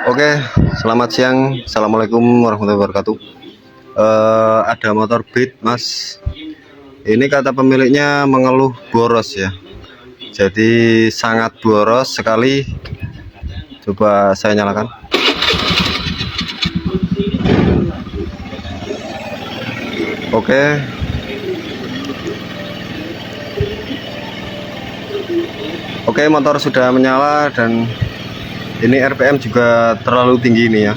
Oke, selamat siang. Assalamualaikum warahmatullahi wabarakatuh. Ada motor Beat, Mas. Ini kata pemiliknya mengeluh boros ya. Jadi sangat boros sekali. Coba saya nyalakan. Oke. Oke, motor sudah menyala dan ini RPM juga terlalu tinggi ini ya.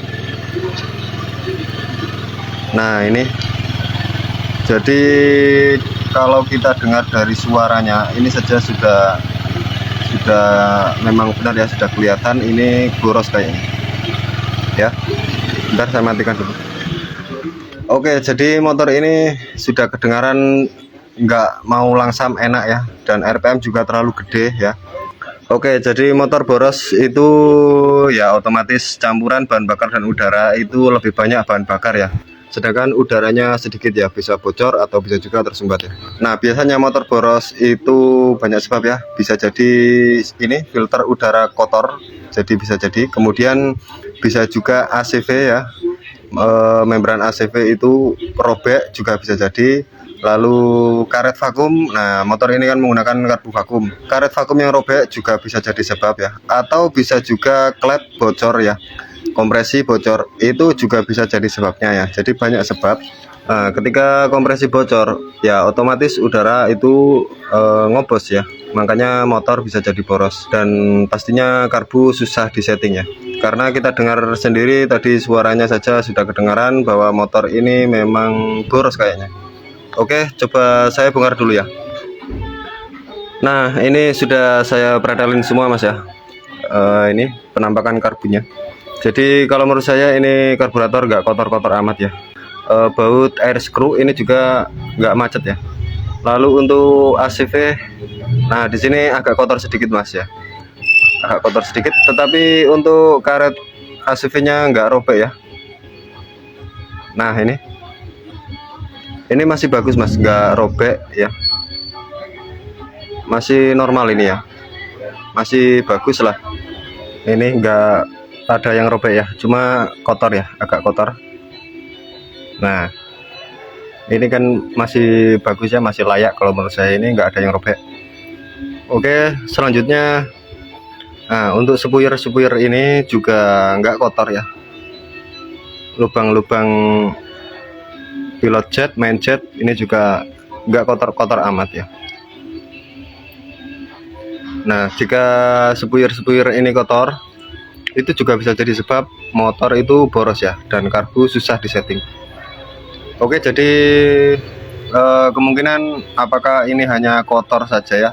Nah ini, jadi kalau kita dengar dari suaranya ini saja sudah memang benar ya, sudah kelihatan ini boros kayaknya ya. Bentar saya matikan dulu. Oke, jadi motor ini sudah kedengaran nggak mau langsam enak ya, dan RPM juga terlalu gede ya. Oke, jadi motor boros itu ya otomatis campuran bahan bakar dan udara itu lebih banyak bahan bakar ya. Sedangkan udaranya sedikit ya, bisa bocor atau bisa juga tersumbat ya. Nah, biasanya motor boros itu banyak sebab ya. Bisa jadi ini filter udara kotor, jadi bisa jadi. Kemudian bisa juga ACV ya. Membran ACV itu robek juga bisa jadi. Lalu karet vakum, nah motor ini kan menggunakan karbu vakum. Karet vakum yang robek juga bisa jadi sebab ya. Atau bisa juga klep bocor ya, kompresi bocor itu juga bisa jadi sebabnya ya. Jadi banyak sebab. Nah, ketika kompresi bocor ya otomatis udara itu ngobos ya, makanya motor bisa jadi boros. Dan pastinya karbu susah disetting ya, karena kita dengar sendiri tadi suaranya saja sudah kedengaran bahwa motor ini memang boros kayaknya. Oke, coba saya bongkar dulu ya. Nah, ini sudah saya pretelin semua mas ya. Ini penampakan karbunya. Jadi kalau menurut saya ini karburator nggak kotor-kotor amat ya. Baut air screw ini juga nggak macet ya. Lalu untuk ACV, nah di sini agak kotor sedikit mas ya. Agak kotor sedikit, tetapi untuk karet ACV-nya nggak robek ya. Nah ini masih bagus mas, nggak robek ya, masih normal ini ya, masih bagus lah. Ini nggak ada yang robek ya, cuma kotor ya, agak kotor. Nah ini kan masih bagus ya, masih layak kalau menurut saya, ini nggak ada yang robek. Oke, selanjutnya nah untuk sepuir ini juga nggak kotor ya, lubang-lubang pilot jet, main jet ini juga nggak kotor-kotor amat ya. Nah, jika sepuir ini kotor, itu juga bisa jadi sebab motor itu boros ya, dan karbu susah disetting. Oke, jadi kemungkinan apakah ini hanya kotor saja ya.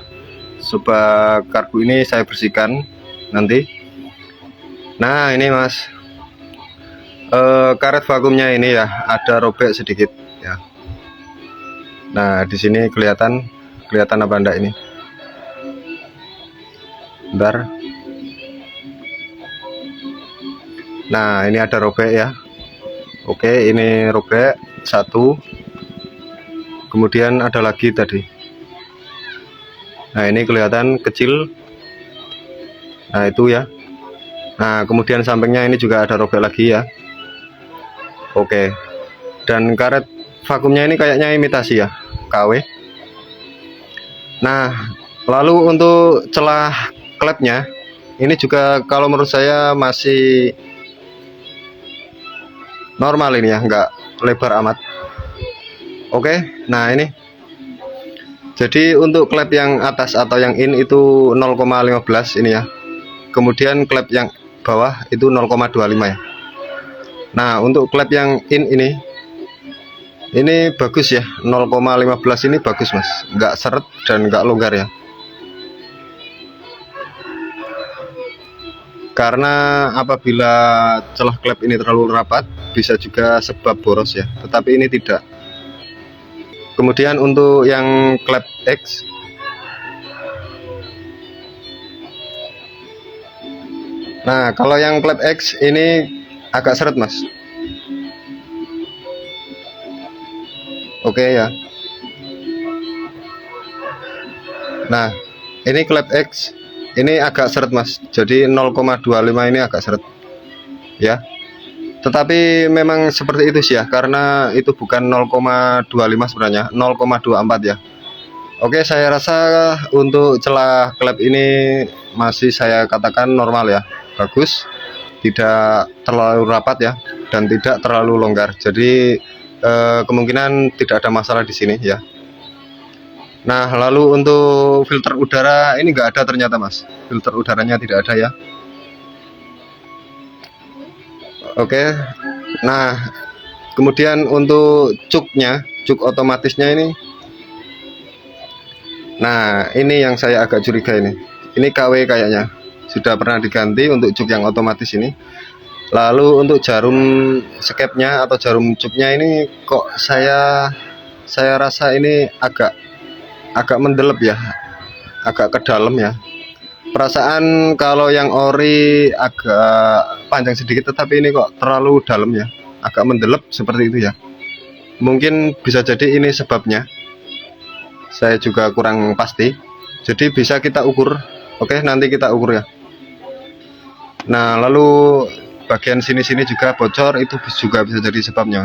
Coba karbu ini saya bersihkan nanti. Nah, ini mas, karet vakumnya ini ya ada robek sedikit ya. Nah di sini kelihatan apa enggak ini? Bentar. Nah ini ada robek ya. Oke, ini robek satu. Kemudian ada lagi tadi. Nah ini kelihatan kecil. Nah itu ya. Nah kemudian sampingnya ini juga ada robek lagi ya. Oke, dan karet vakumnya ini kayaknya imitasi ya, KW. Nah, lalu untuk celah klepnya ini juga kalau menurut saya masih normal ini ya, nggak lebar amat. Oke, nah ini. Jadi untuk klep yang atas atau yang in itu 0,15 ini ya. Kemudian klep yang bawah itu 0,25 ya. Nah untuk klep yang in ini bagus ya, 0,15 ini bagus mas, nggak seret dan nggak longgar ya. Karena apabila celah klep ini terlalu rapat bisa juga sebab boros ya, tetapi ini tidak. Kemudian untuk yang klep X, nah kalau yang klep X ini agak seret mas. Oke ya. Nah ini klep X Ini agak seret mas, jadi 0,25 ini agak seret ya. Tetapi memang seperti itu sih ya, karena itu bukan 0,25 sebenarnya, 0,24 ya. Oke, saya rasa untuk celah klep ini masih saya katakan normal ya, bagus, tidak terlalu rapat ya, dan tidak terlalu longgar. Jadi kemungkinan tidak ada masalah di sini ya. Nah, lalu untuk filter udara ini nggak ada ternyata mas, filter udaranya tidak ada ya. Oke, nah kemudian untuk cuknya, cuk otomatisnya ini, nah ini yang saya agak curiga ini KW kayaknya sudah pernah diganti untuk cuk yang otomatis ini. Lalu untuk jarum skepnya atau jarum cuknya ini kok saya rasa ini agak mendelep ya, agak ke dalam ya. Perasaan kalau yang ori agak panjang sedikit, tetapi ini kok terlalu dalam ya, agak mendelep seperti itu ya. Mungkin bisa jadi ini sebabnya, saya juga kurang pasti. Jadi bisa kita ukur. Oke, nanti kita ukur ya. Nah, lalu bagian sini-sini juga bocor, itu juga bisa jadi sebabnya.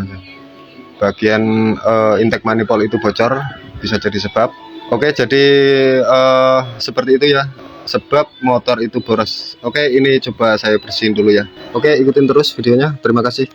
Bagian intake manifold itu bocor, bisa jadi sebab. Oke, jadi seperti itu ya, sebab motor itu boros. Oke, ini coba saya bersihin dulu ya. Oke, ikutin terus videonya. Terima kasih.